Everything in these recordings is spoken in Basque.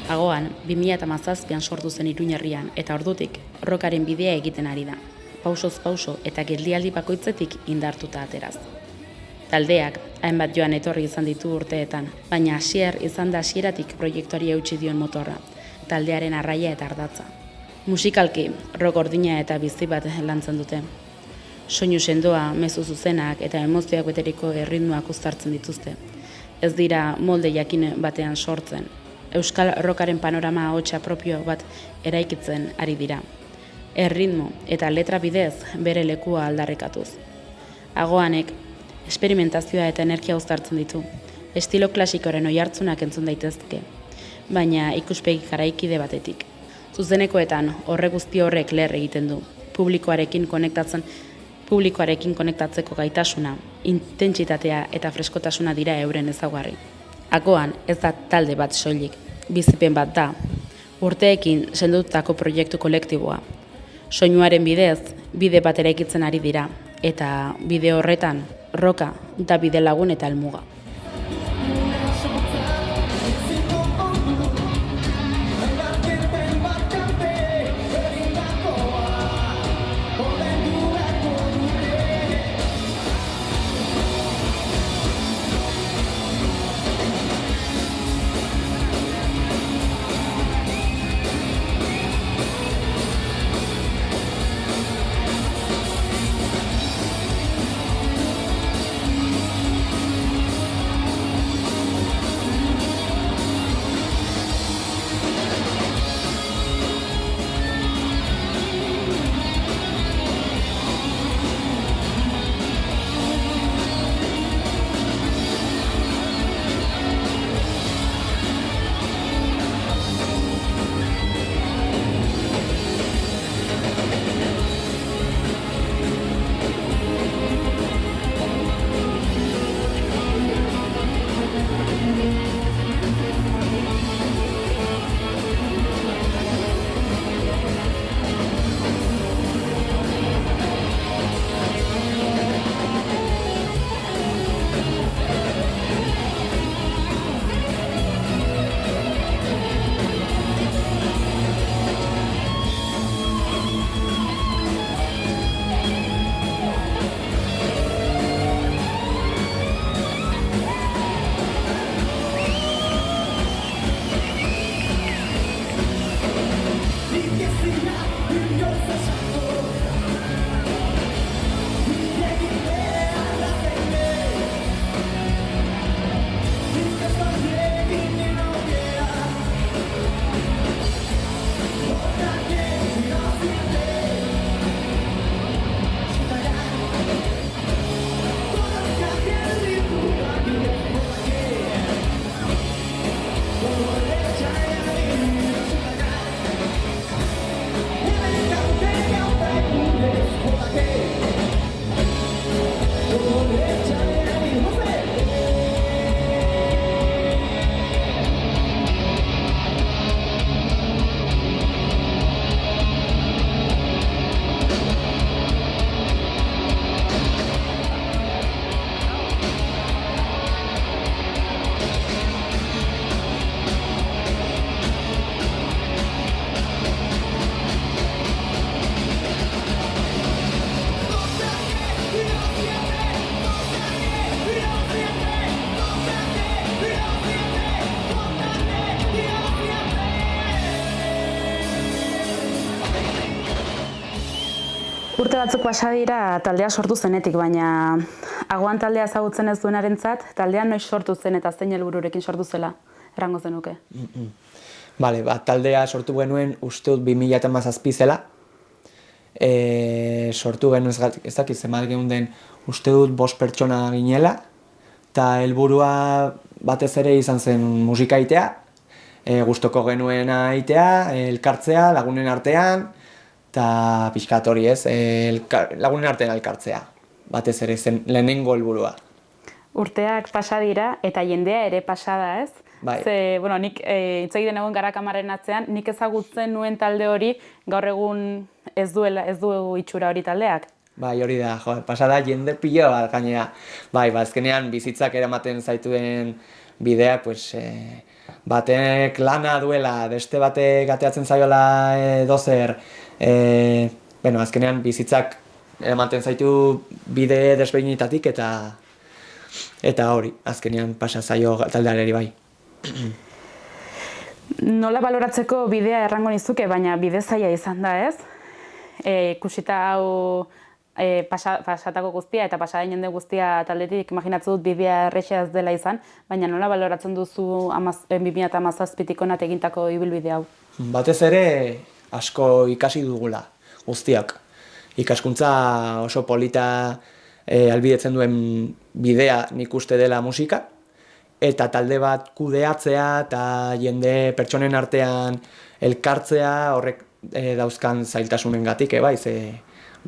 Agoan, 2017an sortu zen Iruñerrian eta ordutik rockaren bidea egiten ari da. Pausoz pauso eta geldialdi bakoitzetik indartuta ateraz. Taldeak hainbat joan etorri izan ditu urteetan, baina Asier izan da hasieratik proiektuari eutsi dion motorra, taldearen arraia eta ardatza. Musikalki, rock gordina eta bizi bat lantzen dute. Soinu sendoa, mezu zuzenak eta emozioak beteriko erritmoak uztartzen dituzte. Ez dira molde jakin batean sortzen. Euskal rockaren panorama ahotsa propio bat eraikitzen ari dira. Erritmo eta letra bidez bere lekua aldarrikatuz. Agoanek esperimentazioa eta energia uztartzen ditu. Estilo klasikoaren oihartzunak entzun daitezke, baina ikuspegi garaikide batetik. Zuzenekoetan horre guzti horrek leher egiten du. Publikoarekin konektatzeko gaitasuna, intentsitatea eta freskotasuna dira euren ezaugarri. Agoan ez da talde bat soilik, bizipen bat da. Urteekin sendututako proiektu kolektiboa. Soinuaren bidez, bide bat eraikitzen ari dira, eta bide horretan, roka da bide lagun eta helmuga. Urte batzuk pasa dira taldea sortu zenetik, baina agoan taldea ezagutzen ez duenarentzat, taldean noiz sortu zen eta zein helbururekin sortu zela, errango zenuke? Bale, taldea sortu genuen uste dut 2017 zela. Sortu genuen ez dakit zenbat geunden uste dut 5 pertsona ginela, eta helburua batez ere izan zen musika egitea, gustoko genuena egitea, elkartzea lagunen artean, eta pixkat hori ez, lagunen artean elkartzea, batez ere zen lehenengo helburua. Urteak pasa dira eta jendea ere pasa da, ez? Bai. Ze, nik hitz egiten egon gara kamararen atzean, nik ezagutzen nuen talde hori gaur egun ez du itxura hori taldeak. Bai, hori da, pasada jende pilo bat gainera. Bai, azkenean bizitzak eramaten zaituen bidea, pues, batek lana duela, beste batek ateatzen zaiola dozer, bueno, azkenean bizitzak ematen zaitu bide desberdinetatik eta hori, azkenean pasa zaio taldeari bai. Nola baloratzeko bidea errango nizuke, baina bide zaila izan da, ez? Ikusita hau pasatako guztia eta pasadain jende guztia taldetik imaginatzen dut bidea errexea ez dela izan, baina nola baloratzen duzu 2017tik hona egintako ibilbide hau? Batez ere asko ikasi dugula guztiak. Ikaskuntza oso polita albidetzen duen bidea nik uste dela musika, eta talde bat kudeatzea eta jende pertsonen artean elkartzea horrek dauzkan zailtasunengatik, bai,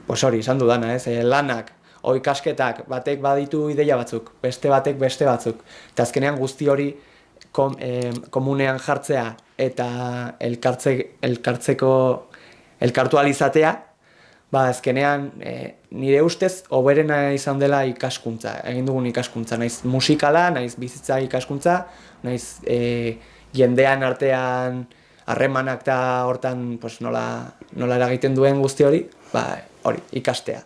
pues hori, esan dudana, lanak, ikasketak, batek baditu ideia batzuk, beste batek beste batzuk, eta azkenean guzti hori komunean jartzea eta elkartu alizatea, azkenean nire ustez hoberena izan dela ikaskuntza, egin dugun ikaskuntza, naiz musikala, naiz bizitza ikaskuntza, naiz jendean artean harremanak eta hortan pues, nola eragiten duen guzti hori, hori, ikastea.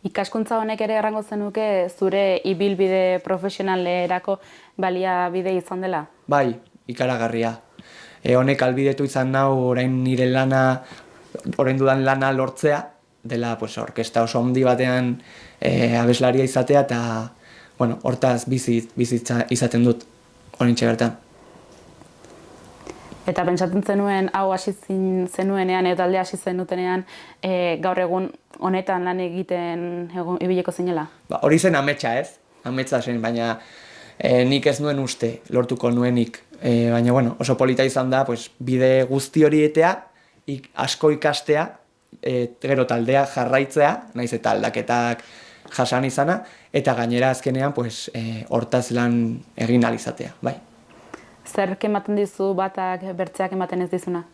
Ikaskuntza honek ere errango zenuke zure ibilbide profesionalerako baliabide izan dela? Bai, ikaragarria. Honek albidetu izan nau orain nire lana, orain dudan lana lortzea, dela pues, orkesta oso handi batean abeslaria izatea eta bueno, hortaz bizitza izaten dut oraintxe bertan. Eta pentsatzen zenuen, hau hasi zenuenean, edo talde hasi zenutenean, gaur egun honetan lan egiten ibileko zinela? Hori zen ametsa ez, ametsa zen, baina nik ez nuen uste lortuko nuenik. Baina bueno, oso polita izan da, pues, bide guzti hori etea, asko ikastea, gero taldea jarraitzea, naiz eta aldaketak jasan izana, eta gainera azkenean pues, hortaz lan egin alizatea, bai. Zer ematen dizu batak bertzeak ematen ez dizuna?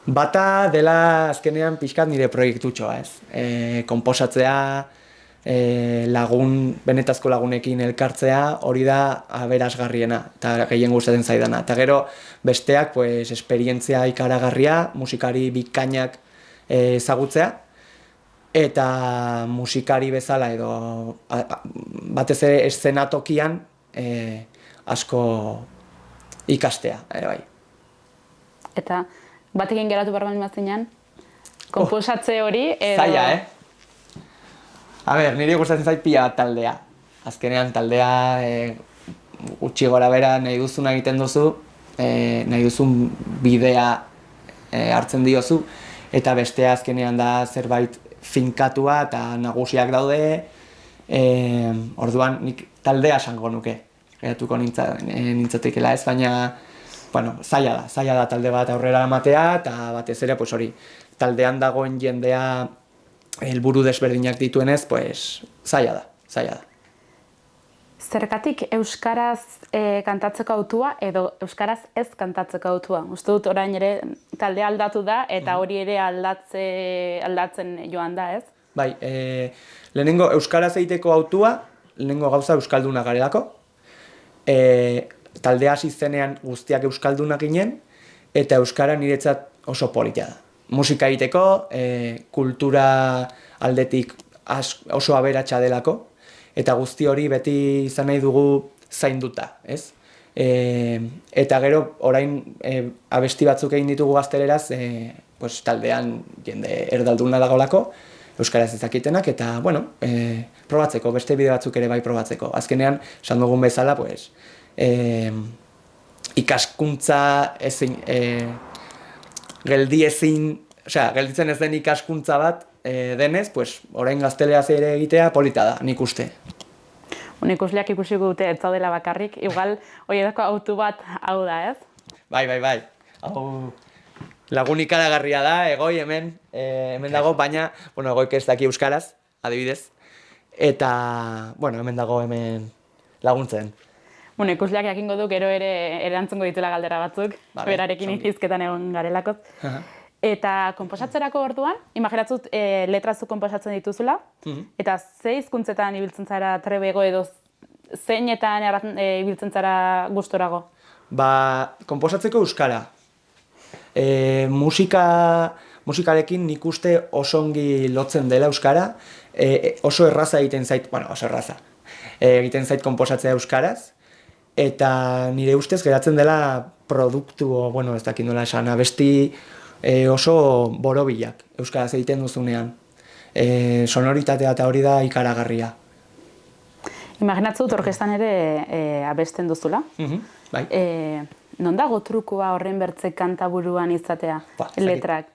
Bata dela azkenean pixkat nire proiektutxoa, ez. Konposatzea, benetazko lagunekin elkartzea, hori da aberasgarriena eta gehien gustatzen zaidana. Eta gero besteak pues, esperientzia ikaragarria, musikari bikainak ezagutzea, eta musikari bezala edo batez ere eszenatokian asko ikastea, ere bai. Eta batekin geratu barban mazinean, konposatze hori edo... Zaila, niri gustatzen zait pila bat taldea. Azkenean taldea gutxi gora bera nahi duzuna egiten duzu, nahi duzun bidea hartzen diozu, eta bestea azkenean da zerbait finkatua eta nagusiak daude, orduan nik taldea esango nuke. Geratuko nintzatekela ez, baina bueno, zaila da talde bat aurrera ematea, eta batez ere pues, hori, taldean dagoen jendea helburu desberdinak dituenez, pues, zaila da. Zergatik euskaraz kantatzeko autua edo euskaraz ez kantatzeko autua? Uste dut orain ere taldea aldatu da eta hori ere aldatzen joan da, ez? Bai, lehenengo euskaraz egiteko autua, lehenengo gauza euskalduna garelako. Taldea hasi zenean guztiak euskaldunak ginen, eta euskara niretzat oso politia da. Musika egiteko, kultura aldetik oso aberatsa delako, eta guzti hori beti izan nahi dugu zainduta, ez? Eta gero, orain abesti batzuk egin ditugu gazteleraz, pues, taldean jende erdalduna dagolako, euskaraz ezakitenak, eta, bueno, probatzeko, beste bide batzuk ere bai probatzeko. Azkenean, esan dugun bezala, pues, ikaskuntza ezin, gelditzen ez den ikaskuntza bat denez, pues, orain gazteleraz ere egitea polita da, nik uste. Ikusleak ikusiko dute ez zaudela bakarrik, igual horietako autu bat hau da, ez? Bai. Hau lagun ikaragarria da, Egoi hemen dago, baina, bueno, Egoik ez daki euskaraz, adibidez, eta, bueno, hemen dago hemen laguntzen. Ikusleak jakingo du gero ere erantzungo ditula galdera batzuk, berarekin izketan egon garelakoz. Eta konposatzerako orduan, imaginatzut letrazu konposatzen dituzula, eta ze hizkuntzetan ibiltzen zara trebego edo zeinetan ibiltzen zara gustorago? Konposatzeko euskara. Musikarekin nik uste oso ongi lotzen dela euskara, oso erraza egiten zait, oso erraza, egiten zait konposatzea euskaraz, eta nire ustez geratzen dela produktu, ez dakit nola esan, abesti oso borobilak euskaraz egiten duzunean. Sonoritatea eta hori da ikaragarria. Imaginatzut orkestan ere abesten duzula. Bai. Non dago trukua horren bertze kantaburuan izatea, letrak?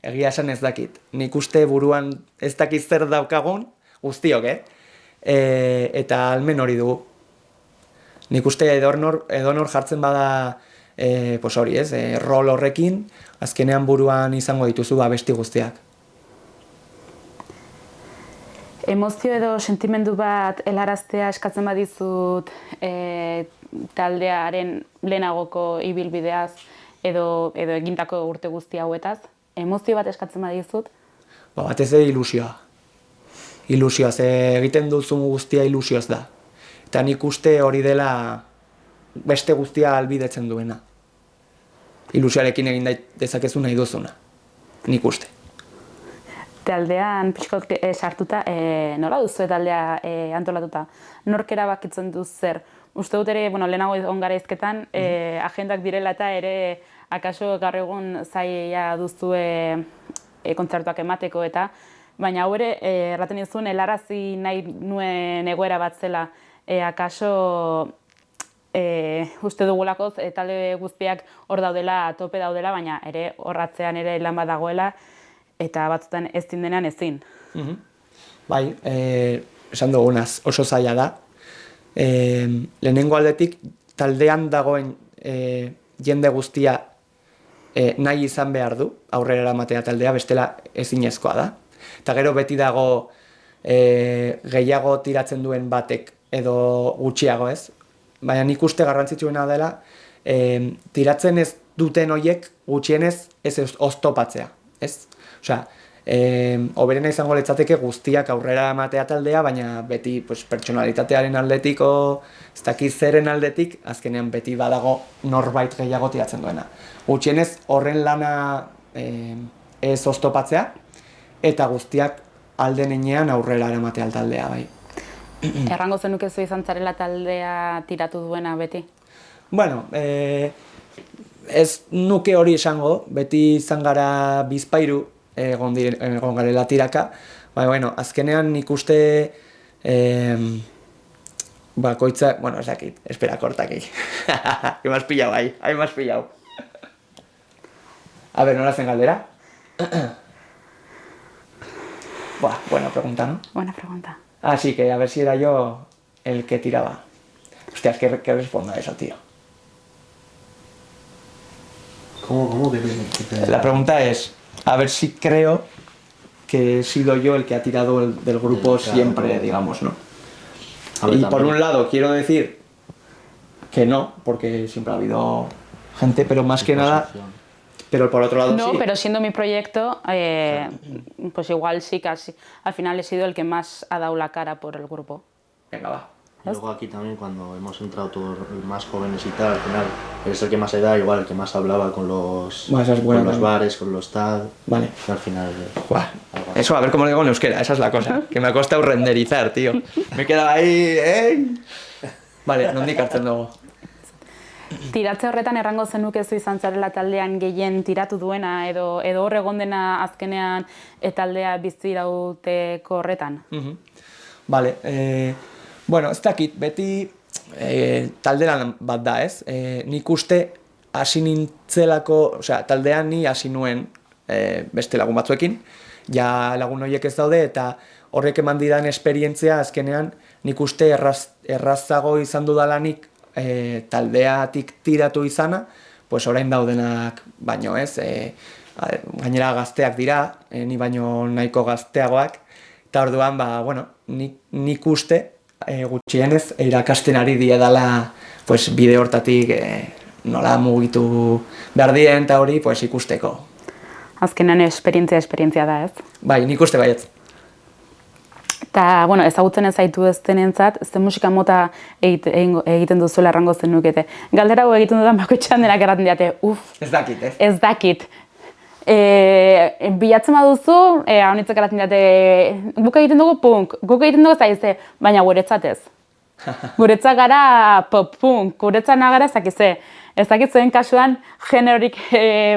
Egia esan ez dakit. Nik uste buruan ez dakit zer daukagun, guztiok, eta almen hori dugu. Nik uste edonor jartzen bada hori, rol horrekin, azkenean buruan izango dituzu abesti guztiak. Emozio edo sentimendu bat helaraztea eskatzen badizut taldearen lehenagoko ibilbideaz edo egindako urte guzti hauetaz, emozio bat eskatzen badizut? Batez ere ilusioa. Ilusioa, egiten duzun guztia ilusioz da. Eta nik uste hori dela beste guztia ahalbidetzen duena. Ilusioarekin egin dezakezu nahi duzuna, nik uste. Taldean pixkot sartuta, nola duzu taldea antolatuta? Nork erabakitzen duz zer? Uste dut ere, lehenago ongara izketan, agendak direla eta ere akaso gaur egun zaila duzue kontzertuak emateko eta, baina hau ere, erraten dizun, helarazi nahi nuen egoera bat zela, akaso uste dugulako talde guztiak hor daudela, tope daudela, baina ere horratzean ere lan bat dagoela, eta batzutan ez denean ezin. Bai, esan dugunaz, oso zaila da. Lehenengo aldetik, taldean dagoen jende guztia nahi izan behar du, aurrera eramatea taldea, bestela ezinezkoa da. Eta gero beti dago gehiago tiratzen duen batek edo gutxiago ez. Baina nik uste garrantzitsuena dela, tiratzen ez duten horiek gutxienez ez oztopatzea. Ez? Osea, hoberena izango litzateke guztiak aurrera ematea taldea, baina beti pertsonalitatearen aldetik ez dakit zeren aldetik, azkenean beti badago norbait gehiago tiratzen duena. Gutxienez horren lana ez oztopatzea, eta guztiak alden enean aurrera eramatea taldea, bai. Errango zenukezu izan zarela taldea tiratu duena beti? Bueno, ez nuke hori esango, beti izan gara bizpairu egon garela tiraka, baina, azkenean nik uste bakoitza, ez dakit, espera, kortaki. Que m'has pillau, ahí m'has pillau. A ver, nola zen galdera? Buena pregunta, ¿no? Buena pregunta. Ah, sí, que a ver si era yo el que tiraba. Hostias, ¿qué respondo a eso, tío? ¿Cómo que La pregunta es, a ver si creo que he sido yo el que ha tirado del grupo siempre, digamos, ¿no? Y por un lado quiero decir que no, porque siempre ha habido gente, pero más que nada... Pero por otro lado no, sí. Pero siendo mi proyecto, pues igual sí que al final he sido el que más ha dado la cara por el grupo. Venga, va. Y luego aquí también cuando hemos entrado todos más jóvenes y tal, al final eres el que más edad, igual el que más hablaba con los, bares, con los tal. Vale. Y al final... Eso, a ver cómo lo digo en euskera, esa es la cosa. Que me ha costado renderizar, tío. Me he quedado ahí, Vale, nondik hartzen dugu. Tiratze horretan errango zenukezu izan zarela taldean gehien tiratu duena edo hor egon dena azkenean taldea bizi irauteko horretan? Vale, bueno, ez dakit, beti taldean bat da, ez? Nik uste hasi nintzelako, taldean ni hasi nuen beste lagun batzuekin, ja lagun horiek ez daude, eta horrek eman didan esperientzia azkenean nik uste errazago izan dudalanik taldeatik tiratu izana, pues orain daudenak baino ez, gainera gazteak dira, ni baino nahiko gazteagoak, eta orduan, nik uste gutxienez irakasten ari diedala pues, bide hortatik nola mugitu behar dien eta hori pues, ikusteko. Azkenean esperientzia da, ez? Bai, nik uste baietz. Eta, bueno, ezagutzen ez zaitu ez denentzat, ze musika mota egiten duzuela errango zenukete. Galdera hau egiten dudan bakoitzean denak erraten diate, Ez dakit, ez? Ez dakit. Bilatzen baduzu, honitzek erraten diate, guk egiten dugu punk, guk egiten dugu zaize, baina guretzat ez. Guretzat gara pop-punk, guretzat nagara ez dakit zuen kasuan generorik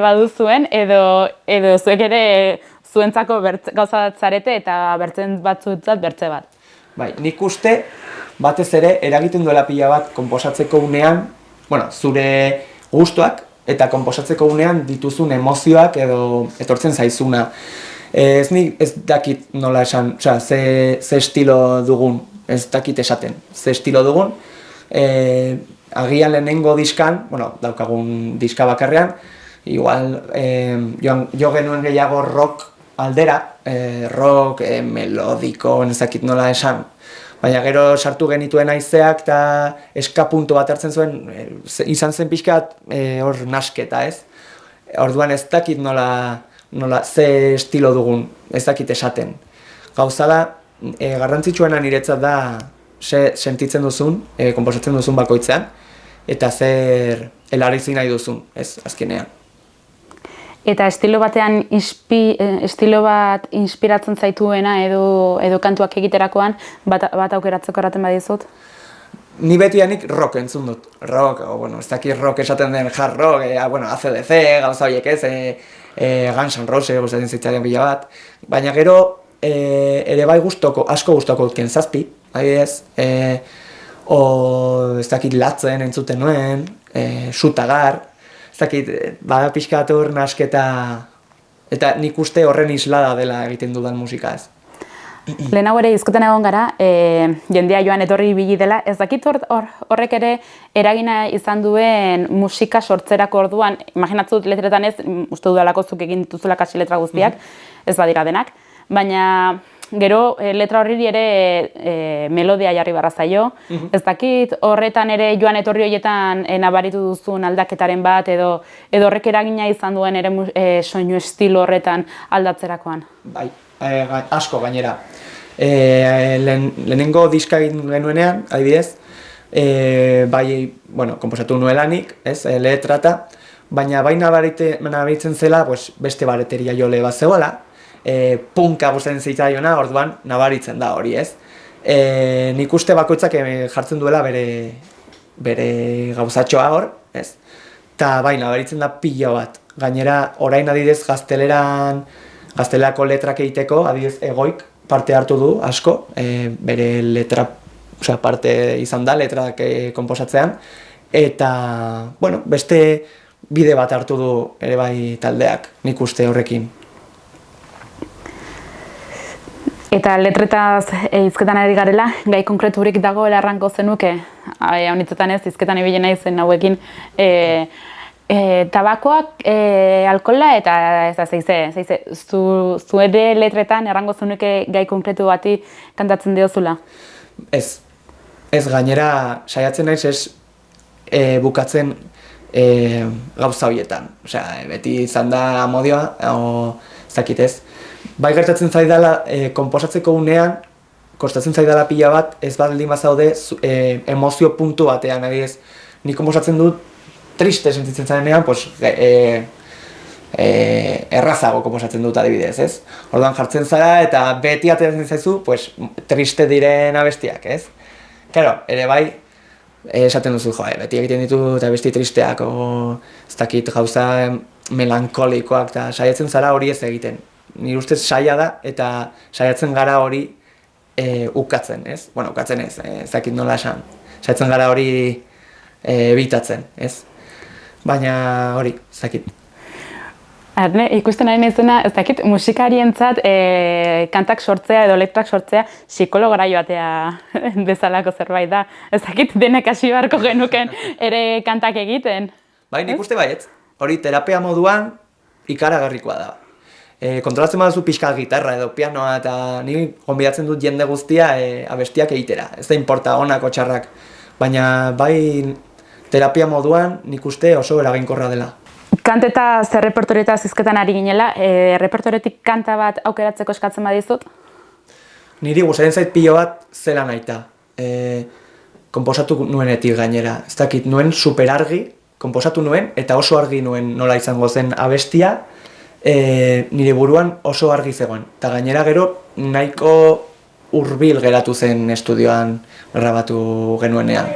baduzuen, edo zuek ere zuentzako gauza bat zarete eta bertzen batzuetzat bertze bat. Bai, nik uste batez ere eragiten duela pila bat konposatzeko unean, zure gustuak eta konposatzeko unean dituzun emozioak edo etortzen zaizuna. Ez dakit nola esan, ze estilo dugun, ez dakit esaten, ze estilo dugun. Agian lehenengo diskan, daukagun diska bakarrean, igual jo genuen gehiago rock aldera, rock melodiko, ez dakit nola esan. Baina gero sartu genituen haizeak eta eskapuntu bat hartzen zuen, izan zen pixkat hor nasketa, ez? Orduan ez dakit nola ze estilo dugun, ez dakit esaten. Gauza da, garrantzitsuena niretzat da sentitzen duzun, konposatzen duzun bakoitzean, eta zer helarazi nahi duzun, ez, azkenean. Eta estilo batean estilo bat inspiratzen zaituena edo kantuak egiterakoan bat aukeratzeko erraten badizut? Ni betianik rock entzun dut. Rock, ez dakit rock esaten den hard rock, AC/DC, gauza horiek ez, Guns N' Roses, gustatzen zitzaidan pila bat. Baina gero ere bai asko gustoko dut Zazpi, adibidez, ez dakit Latzen entzuten nuen, Sutagar, ez dakit, bada pixka hor nasketa, eta nik uste horren islada dela egiten dudan musika ez. Lehenago ere hizketan egon gara, jendea joan etorri ibili dela, ez dakit horrek ere eragina izan duen musika sortzerako orduan, imaginatzut letretan ez, uste dudalako zuk egin dituzula kasi letra guztiak, ez badira denak, baina gero letra horri ere melodia jarri barra zaio, ez dakit horretan ere joan etorri horietan nabaritu duzun aldaketaren bat, edo horrek eragina izan duen ere soinu estilo horretan aldatzerakoan. Bai, asko gainera. Lehenengo diska egin genuenean, adibidez, bai, konposatu nuelanik, ez, letrata, baina bai nabaritzen zela beste bareteria jole bat zegoela, punka gustatzen zitzaiona, orduan nabaritzen da hori, ez. Nik uste bakoitzak jartzen duela bere gauzatxoa hor, ez. Eta bai, nabaritzen da pila bat. Gainera, orain adibidez gaztelerako letrak egiteko, adibidez Egoik parte hartu du asko, bere letra parte izan da, letrak konposatzean, eta, beste bide bat hartu du ere bai taldeak, nik uste horrekin. Eta letretaz hizketan ari garela, gai konkreturik dagoela erranko zenuke, honitzetan ez, hizketan ibili naizen hauekin, tabakoak, alkohola eta zeize, zu ere letretan errango zenuke gai konkretu bati kantatzen diozula? Ez gainera saiatzen naiz ez bukatzen gauza horietan, beti izan da amodioa, ez dakit ez. Bai gertatzen zaidala, konposatzeko unean, kostatzen zaidala pila bat, ez baldin bazaude emozio puntu batean, adibidez, nik konposatzen dut triste sentitzen zarenean, errazago konposatzen dut adibidez, ez? Orduan jartzen zara eta beti ateratzen zaizu, triste diren abestiak, ez? Claro, ere bai, esaten duzu, beti egiten ditu eta besti tristeak, ez dakit gauza melankolikoak, eta saiatzen zara hori ez egiten. Nire ustez saia da, eta saiatzen gara hori ukatzen, ez? Ukatzen ez, ez dakit nola esan. Saiatzen gara hori bitatzen, ez? Baina hori, ez dakit. Ikusten ari naizena, ez dakit, musikarientzat kantak sortzea edo letrak sortzea psikologora joatea bezalako zerbait da. Ez dakit denek hasi beharko genuken ere kantak egiten. Bai, nik uste baietz. Hori terapia moduan ikaragarrikoa da. Kontrolatzen baduzu pixka gitarra edo pianoa eta ni gonbidatzen dut jende guztia abestiak egitera. Ez da inporta honako txarrak, baina bai terapia moduan nik uste oso eraginkorra dela. Kanteta zer repertorietaz hizketan ari ginela, repertoretik kanta bat aukeratzeko eskatzen badizut? Niri gustaren zait pilo bat zela naita. Konposatu nuenetik gainera. Ez dakit, nuen super argi, konposatu nuen, eta oso argi nuen nola izango zen abestia, nire buruan oso argi zegoen. Eta gainera gero nahiko hurbil geratu zen estudioan grabatu genuenean.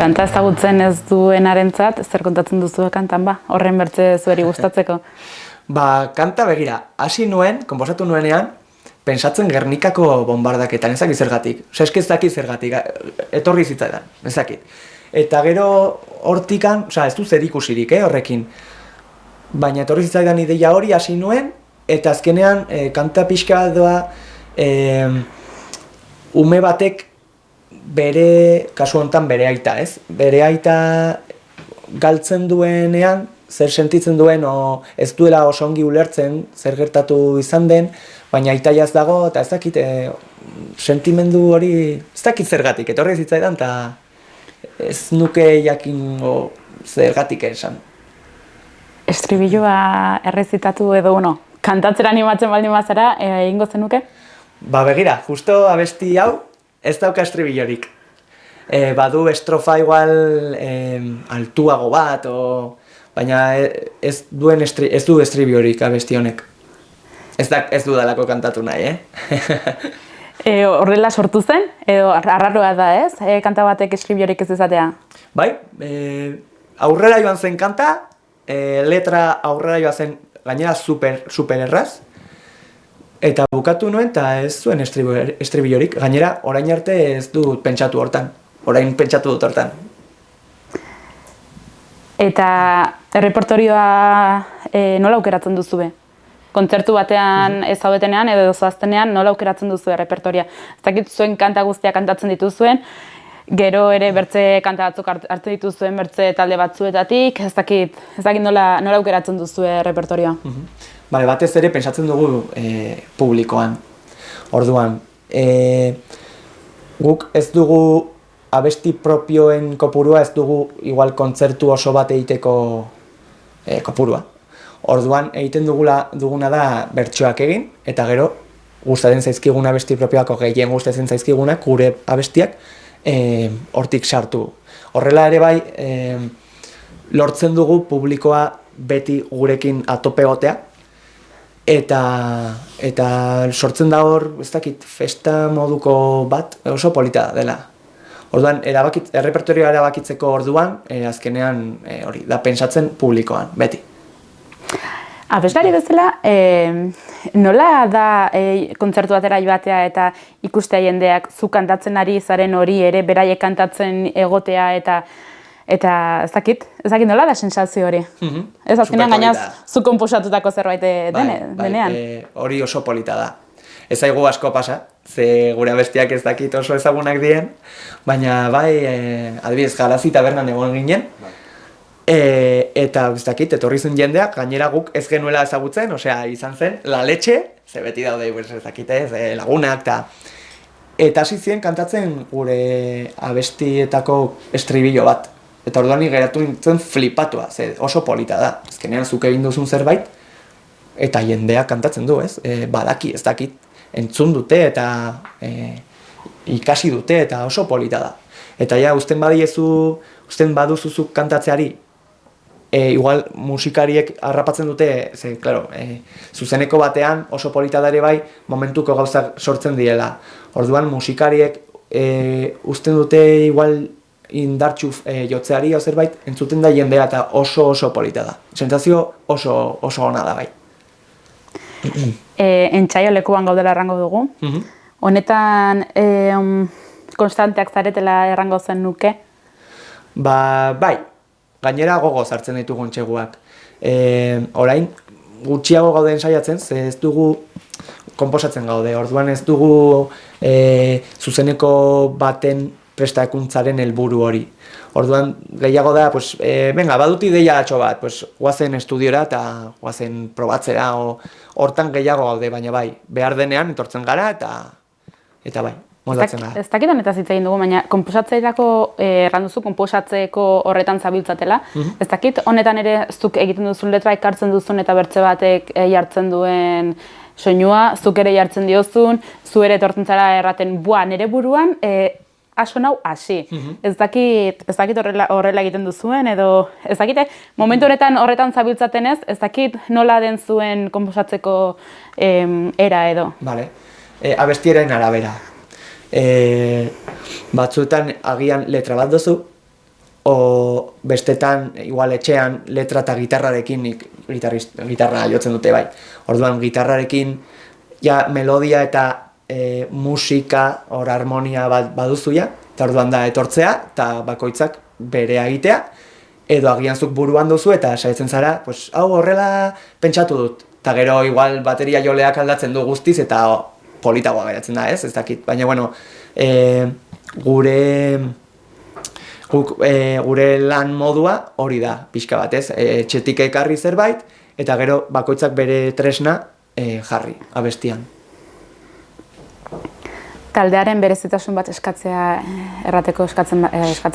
Kanta ezagutzen ez duenarentzat, zer kontatzen duzu kantan ba? Horren bertze zueri gustatzeko? Kanta begira, hasi nuen, konposatu nuenean, pensatzen Gernikako bombardaketan, ez dakit zergatik. Eske ez dakit zergatik, etorri zitzaidan, ez dakit. Eta gero hortikan, ez du zer ikusirik, horrekin. Baina etorri zitzaidan ideia hori hasi nuen, eta azkenean kanta pixka doa ume batek bere, kasu honetan bere aita, ez? Bere aita galtzen duenean, zer sentitzen duen, ez duela oso ongi ulertzen, zer gertatu izan den, baina aita jaz dago, eta ez dakit, sentimendu hori, ez dakit zergatik, etorri zitzaidan, eta ez nuke jakingo zergatik esan. Estribilloa errezitatu edo kantatzera animatzen baldin bazara, egingo zenuke? Begira, justo abesti hau, ez dauka estribillorik. Badu estrofa igual altuago bat, baina ez du estribillorik abesti honek. Ez du dalako kantatu nahi, Horrela sortu zen, edo arraroa da ez, kanta batek estribillorik ez izatea? Bai, aurrera joan zen kanta, letra aurrera joan zen gainera super erraz, eta bukatu nuen eta ez zuen estribillorik, gainera orain arte ez dut pentsatu hortan, orain pentsatu dut hortan. Eta errepertorioa nola aukeratzen duzue? Kontzertu batean ez zaudetenean edo zoaztenean nola aukeratzen duzue errepertorioa? Ez dakit zuen kanta guztia kantatzen dituzuen, gero ere bertze kanta batzuk hartzen dituzuen bertze talde batzuetatik, ez dakit nola aukeratzen duzue errepertorioa? Batez ere pentsatzen dugu publikoan. Orduan, guk ez dugu abesti propioen kopurua, ez dugu igual kontzertu oso bat egiteko kopurua. Orduan, egiten duguna da bertsoak egin, eta gero gustatzen zaizkiguna abesti propioako gehien gustatzen zaizkigunak, gure abestiak, hortik sartu. Horrela ere bai, lortzen dugu publikoa beti gurekin atope egotea, eta sortzen da hor, ez dakit, festa moduko bat oso polita dela. Orduan, errepertorioa erabakitzeko orduan, azkenean hori, da pentsatzen publikoan, beti. Abeslari bezala, nola da kontzertu batera joatea eta ikustea jendeak zu kantatzen ari zaren hori ere beraiek kantatzen egotea eta ez dakit nola da sensazio hori? Ez azkenean gainaz zu konposatutako zerbait denean? Hori oso polita da. Ez zaigu asko pasa, ze gure abestiak ez dakit oso ezagunak dien, baina bai, adibidez, Galazi tabernan egon ginen, eta ez dakit, etorri zen jendeak, gainera guk ez genuela ezagutzen, osea, izan zen, la leche, ze beti daude, ez dakit ez, lagunak, eta hasi ziren kantatzen gure abestietako estribillo bat. Eta orduan geratu nintzen flipatua, ze oso polita da, azkenean zuk egin duzun zerbait, eta jendeak kantatzen du, ez? Badaki, ez dakit, entzun dute eta ikasi dute eta oso polita da. Eta ja, uzten baduzuzuk kantatzeari, igual musikariek harrapatzen dute, ze, claro, zuzeneko batean oso polita da ere bai, momentuko gauzak sortzen direla. Orduan musikariek uzten dute igual indartxu jotzeari o zerbait, entzuten da jendea eta oso polita da. Sentsazio oso ona da bai. Entsaio lekuan gaudela errango dugu. Honetan konstanteak zaretela errango zen nuke? Bai, gainera gogoz hartzen ditugu entseguak. Orain, gutxiago gaude ensaiatzen, ze ez dugu konposatzen gaude. Orduan ez dugu zuzeneko baten prestakuntzaren helburu hori. Orduan, gehiago da, badut ideia atxo bat, guazen estudiora eta guazen probatzera, hortan gehiago gaude, baina bai, behar denean etortzen gara eta bai, moldatzen gara. Ez dakit honetaz hitz egin dugu, baina konposatzeerako erranduzu, konposatzeko horretan zabiltzatela. Ez dakit honetan ere zuk egiten duzun letra ekartzen duzun eta bertze batek jartzen duen soinua, zuk ere jartzen diozun, zu ere etortzen zara erraten, nire buruan, aso nau hasi. Ez dakit horrela egiten duzuen, edo ez dakite, momentu horretan zabiltzaten ez dakit nola den zuen konposatzeko era edo. Vale, abestiaren arabera. Batzuetan agian letra bat duzu, o bestetan, igual etxean, letra eta gitarrarekin, gitarra jotzen dute bai. Orduan, gitarrarekin, ja, melodia eta musika, hor harmonia bat baduzuia, eta orduan da etortzea, eta bakoitzak bere egitea, edo agian zuk buruan duzu, eta saiatzen zara, hau horrela pentsatu dut, eta gero igual bateria joleak aldatzen du guztiz, eta politagoa geratzen da, ez dakit, baina bueno, gure lan modua hori da, pixka bat, ez, etxetik ekarri zerbait, eta gero bakoitzak bere tresna jarri, abestian. Taldearen berezitasun bat errateko eskatzen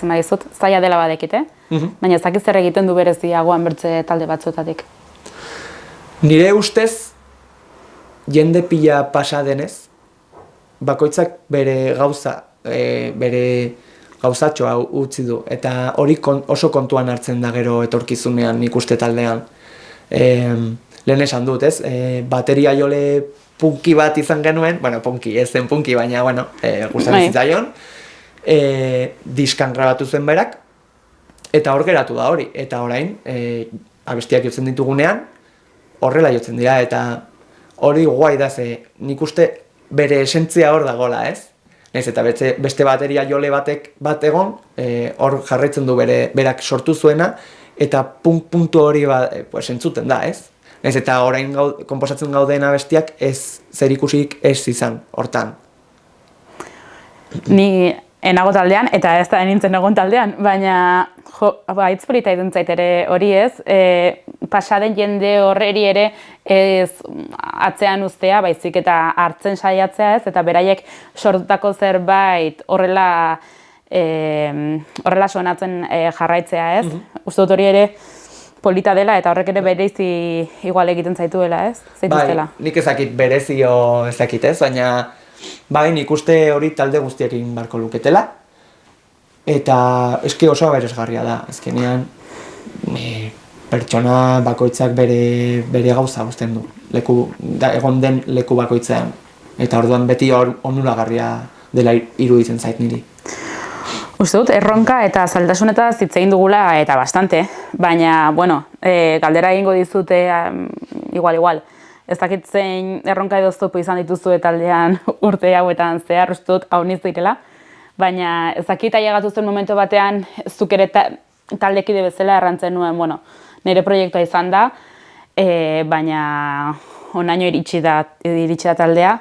badizut, zaila dela badekite, baina ez dakit zer egiten du bereziagoan bertze talde batzuetatik. Nire ustez, jende pila pasa denez, bakoitzak bere gauzatxoa utzi du, eta hori oso kontuan hartzen da gero etorkizunean nik uste taldean. Lehen esan dut, ez? Bateria jole punki bat izan genuen, punki, ez zen punki, baina, gustatzen zitzaion, diskan grabatu zuen berak, eta hor geratu da hori, eta orain, abestiak jotzen ditugunean, horrela jotzen dira, eta hori guai da, ze nik uste bere esentzia hor dagoela, ez? Naiz eta beste bateria jole bat egon, hor jarraitzen du berak sortu zuena, eta puntu hori entzuten da, ez? Naiz eta orain konposatzen gauden abestiak ez zerikusik ez izan, hortan. Ni enago taldean, eta ez da nintzen egon taldean, baina hitz polita idun zait ere hori ez, pasaden jende horreri ere ez atzean uztea, baizik eta hartzen saiatzea ez, eta beraiek sortutako zerbait horrela sonatzen jarraitzea ez. Uste dut hori ere polita dela eta horrek ere berezi igual egiten zaituela, ez? Zaituztela. Bai, nik ezakit berezio ezakit ez, baina nik uste hori talde guztiekin barko luketela. eta eski oso aberasgarria da, azkenean pertsona bakoitzak bere gauza uzten du, egon den leku bakoitzean, eta orduan beti onuragarria dela iruditzen zait niri. Uste dut, erronka eta zailtasunetaz hitz egin dugula eta bastante, baina, bueno, galdera egingo dizute igual. Ez dakit zein erronka edo oztopo izan dituzu taldean urte hauetan zehar, uste dut hau niz direla, baina ez dakit ailegatu zen momentu batean zuk ere taldekide bezala errantzen nuen, bueno, nire proiektua izan da, baina onaino iritsi da taldea,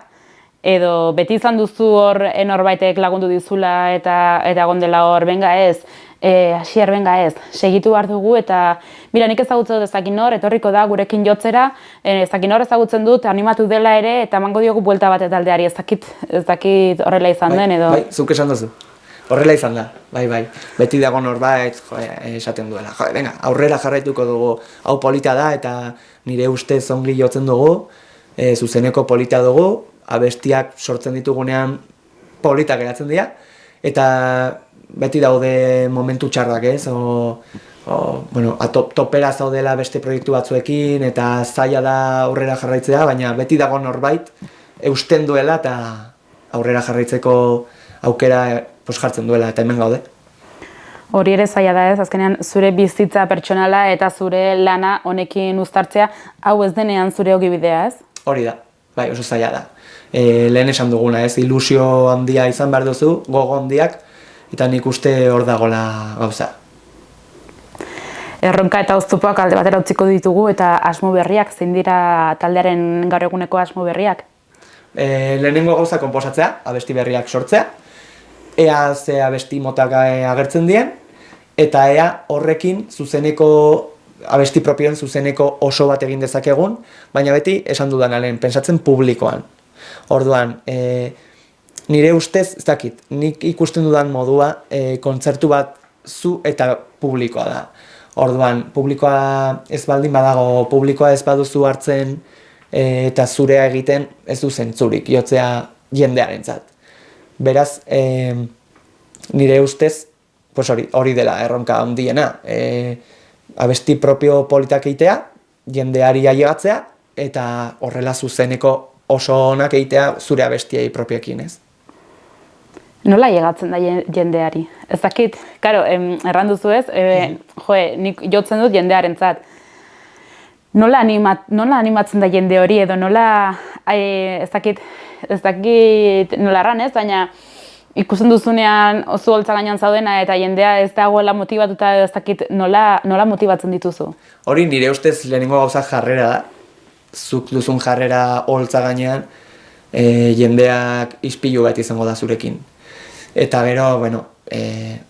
edo beti izan duzu hor norbaitek lagundu dizula eta gondela hor, benga ez, Asier, benga ez, segitu behar dugu eta mira, nik ezagutzen dut ezakin hor, etorriko da gurekin jotzera, ezakin hor ezagutzen dut, animatu dela ere eta emango diogu buelta bat taldeari, ez dakit horrela izan den edo... Bai, zuk esan duzu, horrela izan da, bai, beti dago norbait esaten duela, venga, aurrera jarraituko dugu, hau polita da eta nire ustez ongi jotzen dugu, zuzeneko polita dugu, abestiak sortzen ditugunean politak geratzen dira, eta beti daude momentu txarrak, ez? Bueno, topera zaudela beste proiektu batzuekin, eta zaila da aurrera jarraitzea, baina beti dago norbait eusten duela eta aurrera jarraitzeko aukera jartzen duela, eta hemen gaude. Hori ere zaila da ez, azkenean zure bizitza pertsonala eta zure lana honekin uztartzea, hau ez denean zure ogibidea, ez? Hori da, bai, oso zaila da. Lehen esan duguna, ez, ilusio handia izan behar duzu, gogo handiak, eta nik uste hor dagoela gauza. Erronka eta oztopoak alde batera utziko ditugu eta asmo berriak, zein dira taldearen gaur eguneko asmo berriak? Lehenengo gauza konposatzea, abesti berriak sortzea, ea ze abesti motak agertzen dien, eta ea horrekin zuzeneko, abesti propioen zuzeneko oso bat egin dezakegun, baina beti esan dudan lehen, pentsatzen publikoan. Orduan, nire ustez, ez dakit, nik ikusten dudan modua kontzertu bat zu eta publikoa da. Orduan, publikoa ez baldin badago, publikoa ez baduzu hartzen eta zurea egiten ez du zentzurik, jotzea jendearentzat. Beraz, nire ustez, hori dela erronka handiena. Abesti propio politak egitea, jendeari ailegatzea, eta horrela zuzeneko oso onak egitea zure abestiei propioekin, ez? Nola ailegatzen da jendeari? Ez dakit, karo, erran duzu ez, nik jotzen dut jendearentzat. Nola animatzen da jende hori edo nola, ez dakit nola erran ez, baina ikusten duzunean oso holtza gainean zaudena eta jendea ez dagoela motibatuta ez dakit nola motibatzen dituzu? Hori nire ustez lehenengo gauza jarrera da. Zuk duzun jarrera holtza gainean jendeak ispilu bat izango da zurekin. Eta gero, bueno,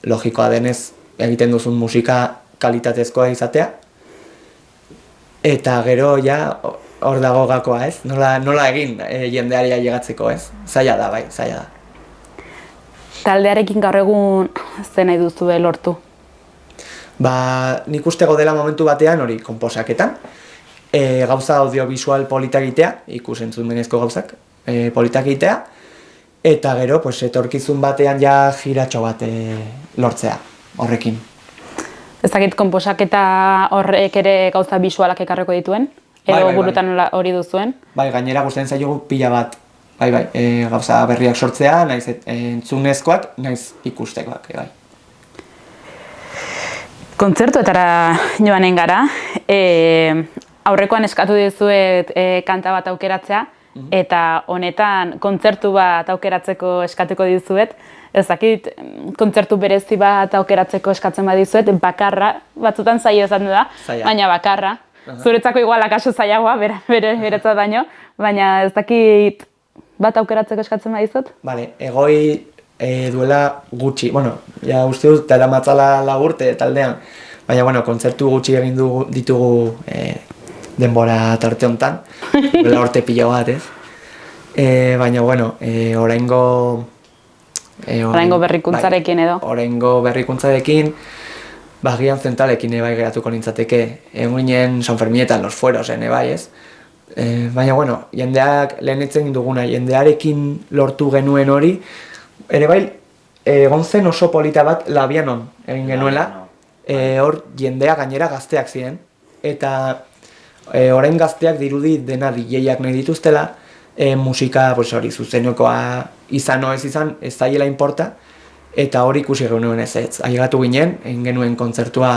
logikoa denez egiten duzun musika kalitatezkoa izatea. Eta gero, ja, hor dago gakoa, ez? Nola egin jendeari ailegatzeko, ez? Zaila da, bai, zaila da. Taldearekin gaur egun zer nahi duzu lortu? Nik uste dela momentu batean hori konposaketan. Gauza audiovisual politak egitea, ikus-entzunezko gauzak politak egitea, eta gero etorkizun batean ja jiratxo bat lortzea horrekin. Ez dakit konposaketa horrek ere gauza bisualak ekarreko dituen? Edo burutan hori duzuen? Bai, gainera gustatzen zaiogu pila bat. Bai, gauza berriak sortzea, naiz entzunezkoak, naiz ikustekoak, bai. Kontzertuetara joanen gara, aurrekoan eskatu dizuet kanta bat aukeratzea, eta honetan kontzertu bat aukeratzeko eskatuko dizuet. Ez dakit, kontzertu berezi bat aukeratzeko eskatzen badizuet, bakarra, batzutan zaila esan da, baina bakarra. Zuretzako igual akaso zailagoa, beretzat baino, baina ez dakit bat aukeratzeko eskatzen badizut? Bale, egoi duela gutxi, ja uste dut dela matzala lagurte taldean, baina kontzertu gutxi egin ditugu denbora tarte honetan, bela orte pila bat, ez? Baina, oraingo berrikuntzarekin edo? Oraingo berrikuntzarekin, bagian zentralekin bai geratuko nintzateke, eginen San Ferminetan los fueros, bai, ez? Baina, jendeak lehen etzen duguna, jendearekin lortu genuen hori, ere bai, egon zen oso polita bat Labianon egin genuela, hor jendea gainera gazteak ziren, eta orain gazteak dirudi dena DJak nahi dituztela, musika hori zuzenekoa izan o ez izan, ez zaiela inporta, eta hori ikusi genuen ez, aigatu ginen, egin genuen kontzertua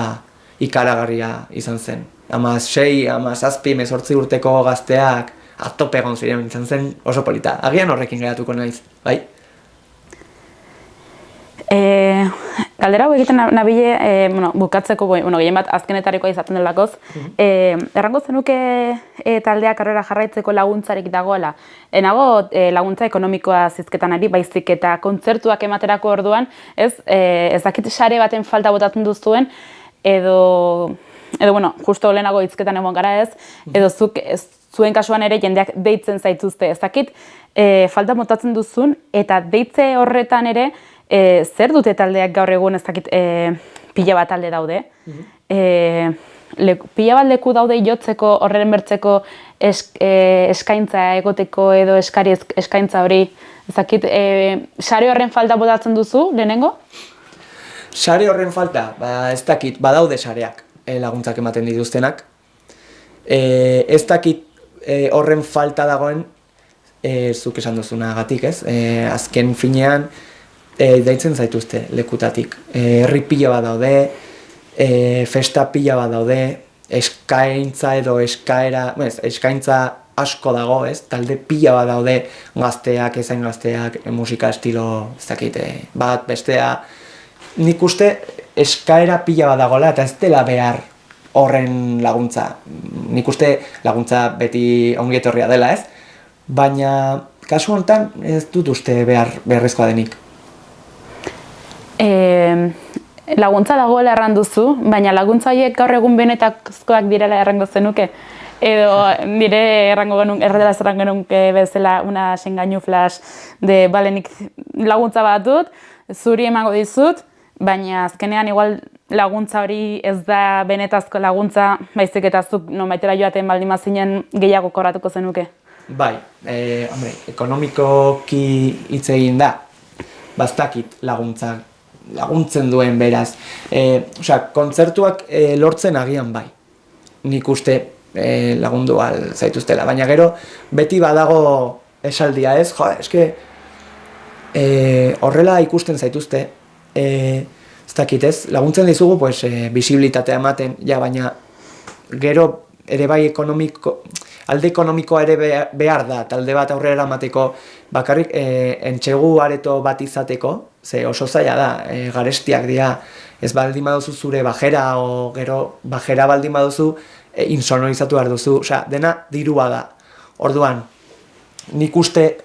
ikaragarria izan zen. 16, 17, 18 urteko gazteak atope egon ziren, izan zen oso polita. Agian horrekin geratuko naiz, bai? Galdera hau egiten nabile, bukatzeko, gehien bat azkenetarikoa izaten delakoz, errango zenuke taldeak karrera jarraitzeko laguntzarik dagoela. Enago laguntza ekonomikoa zizketan ari, baizik eta kontzertuak ematerako orduan, ez dakit sare baten falta botatzen duzuen, edo justo lehenago hizketan egon gara ez, edo zuen kasuan ere jendeak deitzen zaituzte, ez dakit falta botatzen duzun, eta deitze horretan ere, zer dute taldeak gaur egun ez dakit pila bat talde daude. Pila bat leku daude jotzeko horren bertzeko eskaintza egoteko edo eskaintza hori. Ez dakit, sare horren falta botatzen duzu lehenengo? Sare horren falta, ez dakit, badaude sareak laguntzak ematen dituztenak. Ez dakit horren falta dagoen, zuk esan duzunagatik, ez? Azken finean, deitzen zaituzte lekutatik. Herri pila bat daude, festa pila bat daude, eskaintza edo eskaintza asko dago, ez? Talde pila bat daude gazteak, ezain gazteak, musika estilo, ez dakit, bat, bestea. Nik uste eskaera pila bat dagoela eta ez dela behar horren laguntza. Nik uste laguntza beti ongietorria dela, ez? Baina kasu honetan ez dut uste beharrezkoa denik. Laguntza dagoela erran duzu, baina laguntza horiek gaur egun benetazkoak direla errango zenuke. Edo nire erderaz errango genuke bezala una sengainu flash de balenik laguntza bat dut, zuri emango dizut, baina azkenean igual laguntza hori ez da benetazko laguntza, baizik eta zuk nomaitera joaten baldin mazinen gehiago korratuko zenuke. Bai, ekonomikoki hitz egin da, bastakit laguntzen duen beraz. Kontzertuak lortzen agian bai, nik uste lagundu zaituztela, baina gero beti badago esaldia ez, horrela ikusten zaituzte, ez dakit ez, laguntzen dizugu bisibilitatea ematen, baina gero ere bai alde ekonomikoa ere behar da, talde bat aurrera emateko, bakarrik entsegu areto bat izateko, ze oso zaila da, garestiak dira, ez baldin baduzu zure bajera, o gero bajera baldin baduzu, insonorizatu behar duzu, dena dirua da. Orduan, nik uste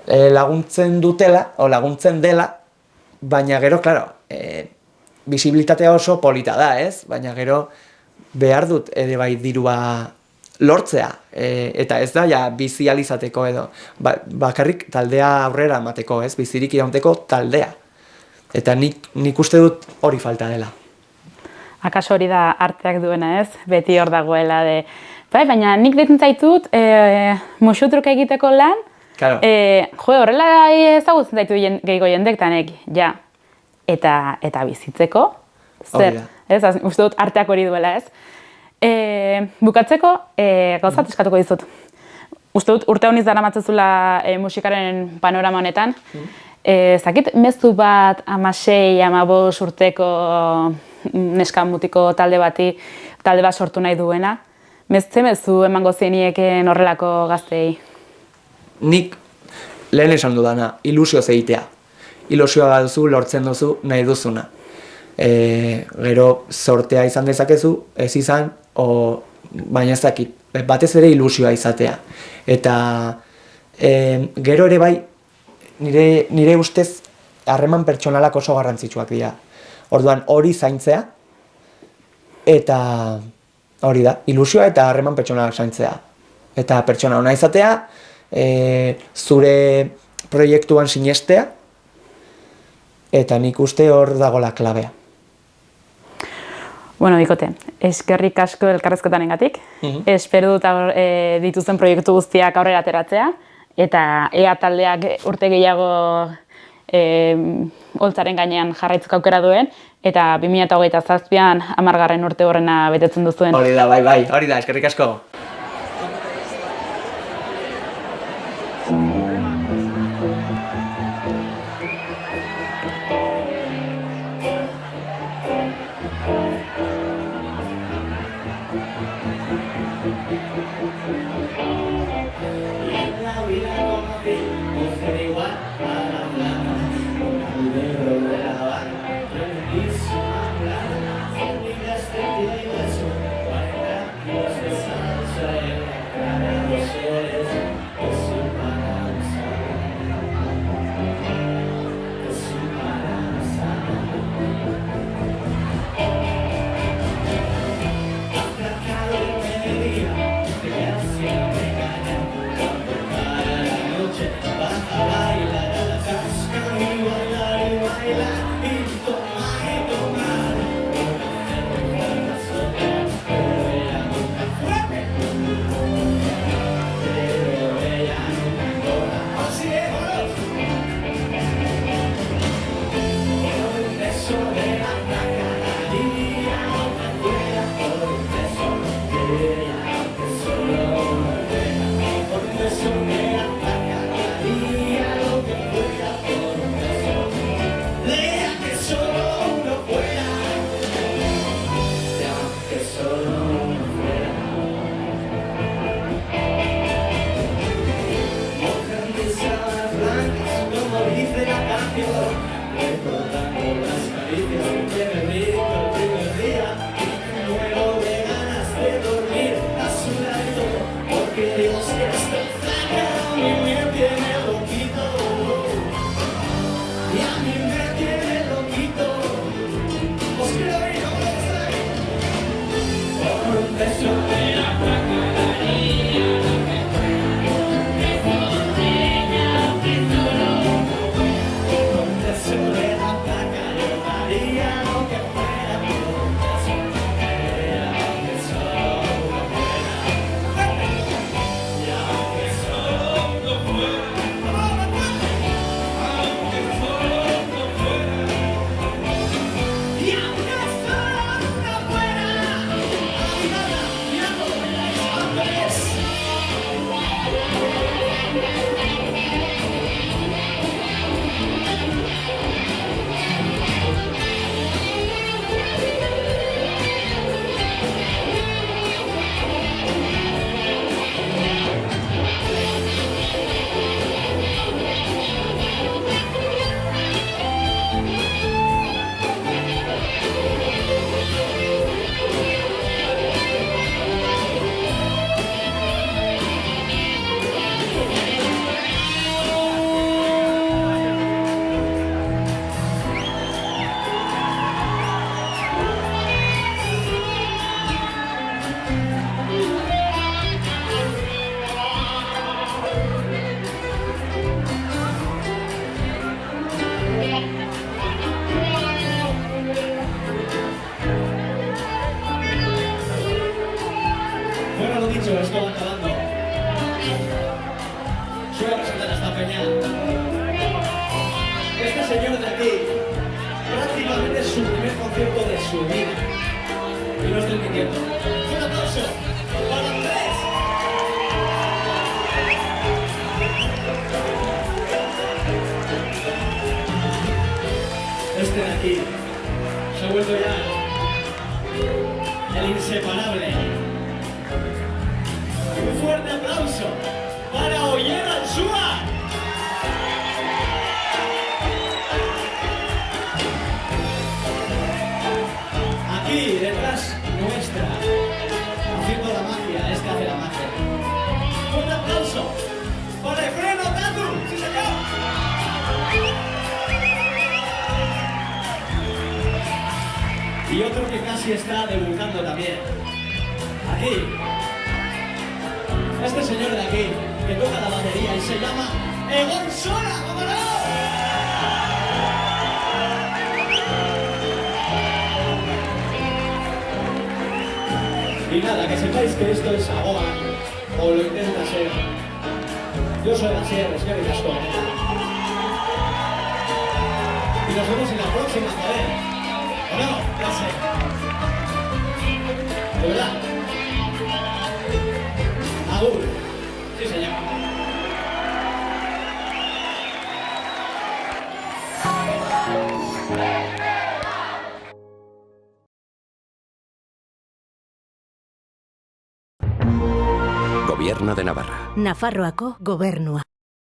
laguntzen dutela, o laguntzen dela, baina gero, klaro, bisibilitatea oso polita da, ez? Baina gero behar dut ere bai dirua lortzea, eta ez da bizializateko edo, bakarrik taldea aurrera emateko, ez, bizirik iraunteko taldea. Eta nik uste dut hori falta dela. Akaso hori da arteak duena, ez? Beti hor dagoela de... Baina nik deitzen zaitut, musutruk egiteko lan, horrela ezagutzen zaitu gehiago jendek, ja, eta bizitzeko, zer, ez? Uste dut arteak hori duela, ez? Bukatzeko, gauzat eskatuko dizut. Uste dut, urte honiz dara matzezula musikaren panorama honetan. Zakit, mezu bat 16, 15 urteko neska mutiko talde bat sortu nahi duena. Ze mezu emango zenieken horrelako gaztei? Nik lehen esan dudana, ilusioz egitea. Ilusioa duzu, lortzen duzu, nahi duzuna. Gero sortea izan dezakezu, ez izan, baina ez dakit, batez ere ilusioa izatea. Eta gero ere bai, nire ustez harreman pertsonalak oso garrantzitsuak dira. Orduan hori zaintzea, eta hori da, ilusioa eta harreman pertsonalak zaintzea. Eta pertsona ona izatea, zure proiektuan sinestea, eta nik uste hor dagoela klabea. Bueno, bikote, eskerrik asko elkarrezketan engatik. Espero dut dituzen proiektu guztiak aurrera ateratzea, eta ea taldeak urte gehiago holtzaren gainean jarraitzeko aukera duen, eta 2027an 10. urte horrena betetzen duzuen. Hori da, bai, hori da, eskerrik asko. Y otro que casi está debutando también. Aquí. Este señor de aquí, que toca la batería y se llama Egon Sora. ¡Vámonos! Y nada, que sepáis que esto es Agoa, o lo intenta ser. Yo soy Asier, es que ricasco. Y nos vemos en la próxima, joder. ¿O no? No sé. De verdad. Agur. Sí, señor. Gobierno de Navarra. Nafarroako gobernua.